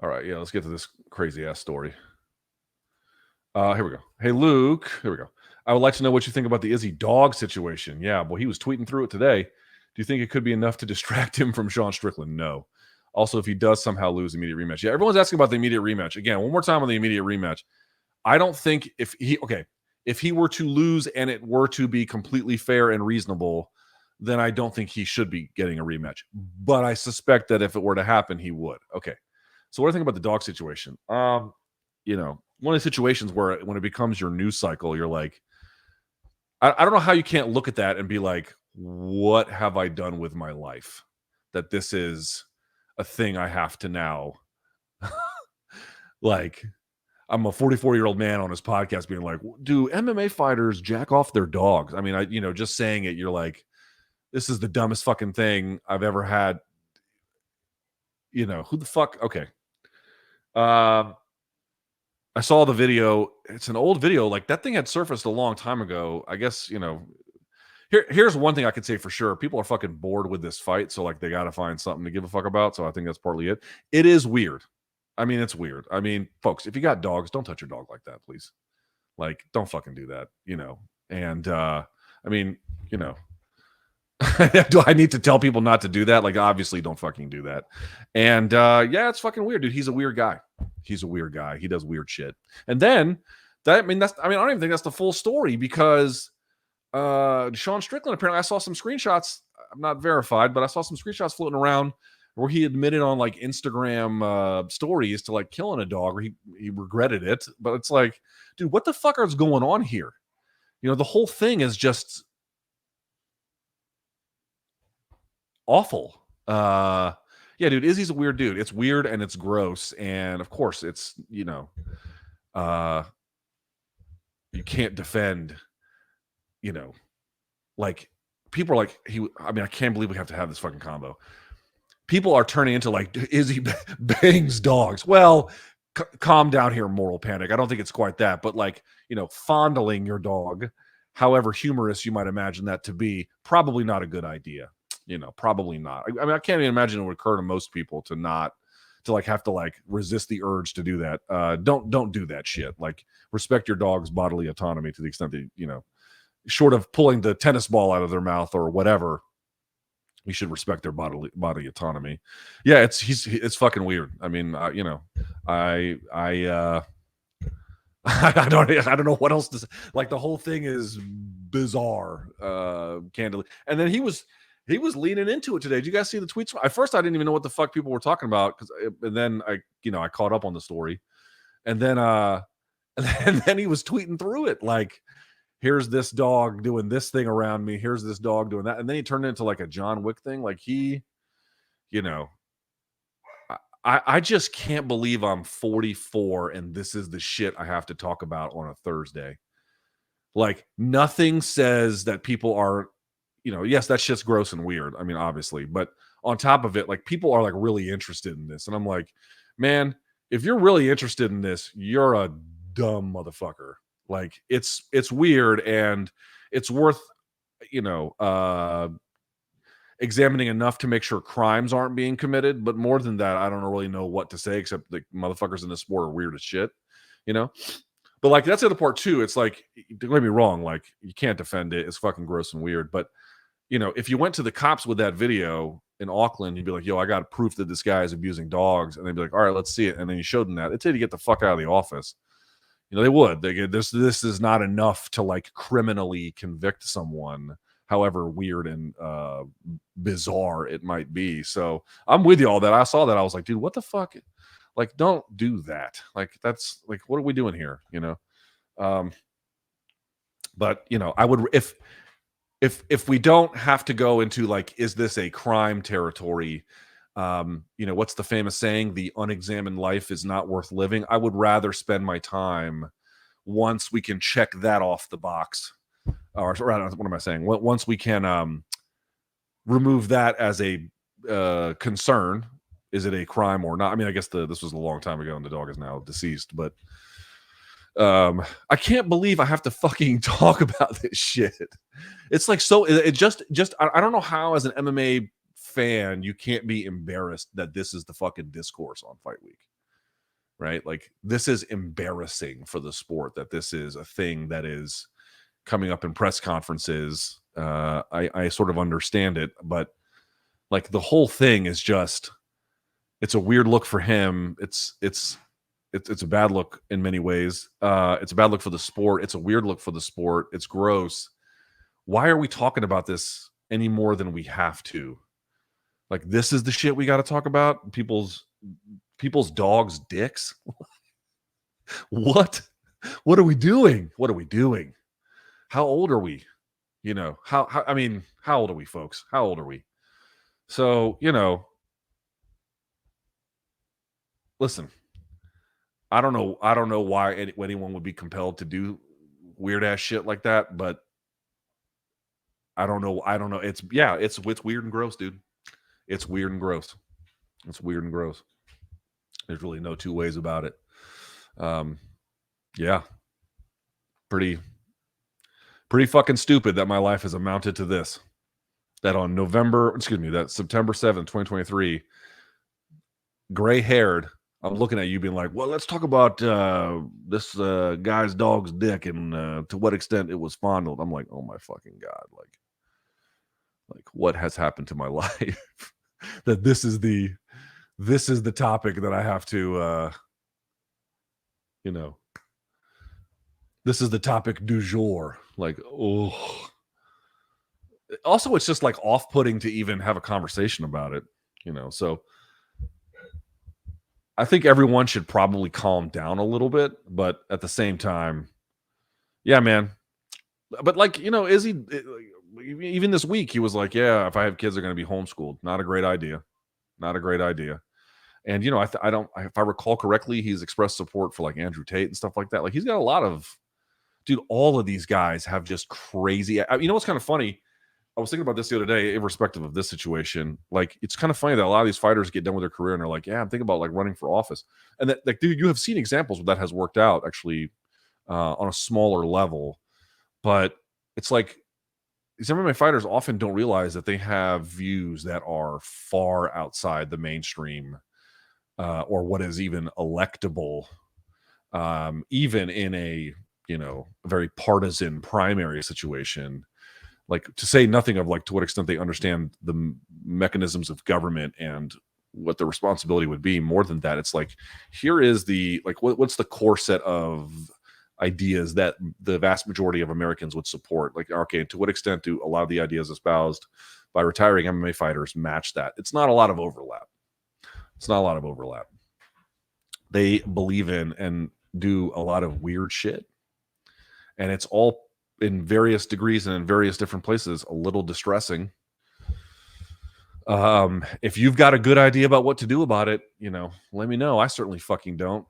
All right, yeah, let's get to this crazy ass story. Here we go. Hey, Luke. Here we go. I would like to know what you think about the Izzy dog situation. Yeah, well, he was tweeting through it today. Do you think it could be enough to distract him from Sean Strickland? No. Also, if he does somehow lose immediate rematch, yeah, everyone's asking about the immediate rematch. Again, one more time on the immediate rematch. I don't think if he were to lose and it were to be completely fair and reasonable, then I don't think he should be getting a rematch. But I suspect that if it were to happen, he would. Okay. So what do I think about the dog situation? One of the situations where when it becomes your news cycle, you're like, I don't know how you can't look at that and be like, what have I done with my life? That this is a thing I have to now like I'm a 44-year-old man on his podcast being like, do MMA fighters jack off their dogs? I mean, just saying it, you're like, this is the dumbest fucking thing I've ever had. Who the fuck? Okay. Um, I saw the video. It's an old video. Like that thing had surfaced a long time ago. I guess, here's one thing I could say for sure. People are fucking bored with this fight. So like they got to find something to give a fuck about. So I think that's partly it. It is weird. I mean, it's weird. I mean, folks, if you got dogs, don't touch your dog like that, please. Like, don't fucking do that, And I mean, do I need to tell people not to do that? Like, obviously, don't fucking do that. And yeah, it's fucking weird, dude. He's a weird guy. He's a weird guy. He does weird shit. And then I don't even think that's the full story because Sean Strickland, apparently, I saw some screenshots. I'm not verified, but I saw some screenshots floating around where he admitted on like Instagram stories to like killing a dog, or he regretted it. But it's like, dude, what the fuck is going on here? The whole thing is just awful. Yeah, dude, Izzy's a weird dude. It's weird and it's gross, and of course, it's uh, you can't defend. Like people are like I mean, I can't believe we have to have this fucking combo. People are turning into like Izzy bangs dogs. Well, calm down here, moral panic. I don't think it's quite that, but like fondling your dog, however humorous you might imagine that to be, probably not a good idea. Probably not. I mean, I can't even imagine it would occur to most people to like have to like resist the urge to do that. Don't do that shit. Like respect your dog's bodily autonomy to the extent that short of pulling the tennis ball out of their mouth or whatever, you should respect their body autonomy. Yeah, it's fucking weird. I mean, I I don't know what else to say. Like the whole thing is bizarre, candidly. And then he was leaning into it today. Did you guys see the tweets? At first, I didn't even know what the fuck people were talking about and then I caught up on the story, and then and then he was tweeting through it like, here's this dog doing this thing around me. Here's this dog doing that. And then he turned it into like a John Wick thing. Like I just can't believe I'm 44 and this is the shit I have to talk about on a Thursday. Like nothing says that people are, yes, that shit's gross and weird. I mean, obviously, but on top of it, like people are like really interested in this. And I'm like, man, if you're really interested in this, you're a dumb motherfucker. Like it's weird and it's worth, examining enough to make sure crimes aren't being committed. But more than that, I don't really know what to say except the motherfuckers in this sport are weird as shit, But like that's the other part too. It's like, don't get me wrong, like you can't defend it. It's fucking gross and weird. But if you went to the cops with that video in Auckland, you'd be like, yo, I got proof that this guy is abusing dogs. And they'd be like, all right, let's see it. And then you showed them that. They'd tell you to get the fuck out of the office. They would. They get this is not enough to like criminally convict someone, however weird and bizarre it might be. So I'm with you all that. I saw that. I was like, dude, what the fuck? Like, don't do that. Like, that's like, what are we doing here? But I would, if we don't have to go into like, is this a crime territory? What's the famous saying? The unexamined life is not worth living. I would rather spend my time once we can check that off the box. Or rather, what am I saying? Once we can remove that as a concern, is it a crime or not? I mean, I guess this was a long time ago and the dog is now deceased, but I can't believe I have to fucking talk about this shit. It's like, so it just I don't know how as an MMA fan you can't be embarrassed that this is the fucking discourse on Fight Week. right? Like, this is embarrassing for the sport that this is a thing that is coming up in press conferences. I sort of understand it, but like the whole thing is just, it's a weird look for him. It's a bad look in many ways. It's a bad look for the sport. It's a weird look for the sport. It's gross. Why are we talking about this any more than we have to? Like, this is the shit we got to talk about. People's dogs' dicks. What? What are we doing? What are we doing? How old are we? You know, how I mean, how old are we, folks? How old are we? So, listen, I don't know why anyone would be compelled to do weird ass shit like that, but I don't know. It's weird and gross, dude. It's weird and gross. It's weird and gross. There's really no two ways about it. Um, yeah, pretty fucking stupid that my life has amounted to this. That on that September 7th, 2023, gray haired, I'm looking at you being like, well, let's talk about this guy's dog's dick and to what extent it was fondled. I'm like, oh my fucking God. Like what has happened to my life? That this is the topic that I have to you know, this is the topic du jour. Like, oh. Also, it's just like off-putting to even have a conversation about it, So I think everyone should probably calm down a little bit, but at the same time, yeah, man. But like, Izzy, even this week, he was like, "Yeah, if I have kids, they're going to be homeschooled. Not a great idea. Not a great idea." And I don't. If I recall correctly, he's expressed support for like Andrew Tate and stuff like that. Like he's got a lot of, dude. All of these guys have just crazy. You know what's kind of funny? I was thinking about this the other day, irrespective of this situation. Like, it's kind of funny that a lot of these fighters get done with their career and they're like, "Yeah, I'm thinking about like running for office." And that, like, dude, you have seen examples where that has worked out actually on a smaller level. But it's like these MMA fighters often don't realize that they have views that are far outside the mainstream or what is even electable, even in a very partisan primary situation. Like, to say nothing of like to what extent they understand the mechanisms of government and what the responsibility would be. More than that, it's like, here is the like what's the core set of ideas that the vast majority of Americans would support. Like, okay, to what extent do a lot of the ideas espoused by retiring MMA fighters match that? It's not a lot of overlap. It's not a lot of overlap. They believe in and do a lot of weird shit, and it's all in various degrees and in various different places a little distressing. If you've got a good idea about what to do about it, let me know. I certainly fucking don't.